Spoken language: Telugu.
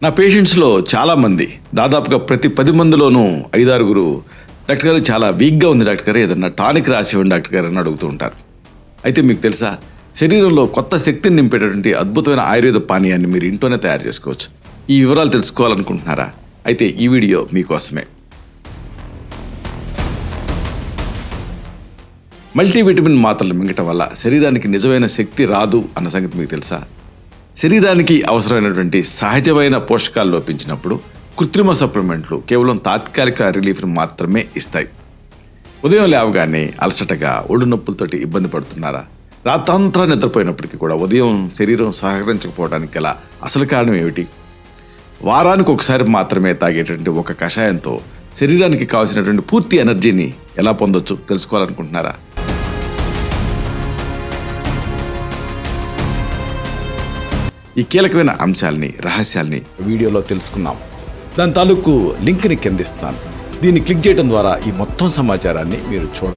నా పేషెంట్స్లో చాలామంది దాదాపుగా ప్రతి 10 మందిలోనూ 5-6 డాక్టర్ గారు చాలా వీక్గా ఉంది డాక్టర్ గారు, ఏదన్నా టానిక్ రాసి ఇవ్వండి డాక్టర్ గారు అని అడుగుతూ ఉంటారు. అయితే మీకు తెలుసా, శరీరంలో కొత్త శక్తిని నింపేటటువంటి అద్భుతమైన ఆయుర్వేద పానీయాన్ని మీరు ఇంట్లోనే తయారు చేసుకోవచ్చు. ఈ వివరాలు తెలుసుకోవాలనుకుంటున్నారా? అయితే ఈ వీడియో మీకోసమే. మల్టీవిటమిన్ మాత్రలు మింగటం వల్ల శరీరానికి నిజమైన శక్తి రాదు అన్న సంగతి మీకు తెలుసా? శరీరానికి అవసరమైనటువంటి సహజమైన పోషకాలు లోపించినప్పుడు కృత్రిమ సప్లిమెంట్లు కేవలం తాత్కాలిక రిలీఫ్ను మాత్రమే ఇస్తాయి. ఉదయం లేవగానే అలసటగా ఒళ్ళు నొప్పులతోటి ఇబ్బంది పడుతున్నారా? రాత్రంతా నిద్రపోయినప్పటికీ కూడా ఉదయం శరీరం సహకరించకపోవడానికి గల అసలు కారణం ఏమిటి? వారానికి ఒకసారి మాత్రమే తాగేటటువంటి ఒక కషాయంతో శరీరానికి కావాల్సినటువంటి పూర్తి ఎనర్జీని ఎలా పొందొచ్చు తెలుసుకోవాలనుకుంటున్నారా? ఈ కీలకమైన అంశాలని, రహస్యాల్ని వీడియోలో తెలుసుకున్నాం. దాని తాలూకు లింక్ని కింద ఇస్తాను. దీన్ని క్లిక్ చేయడం ద్వారా ఈ మొత్తం సమాచారాన్ని మీరు చూడండి.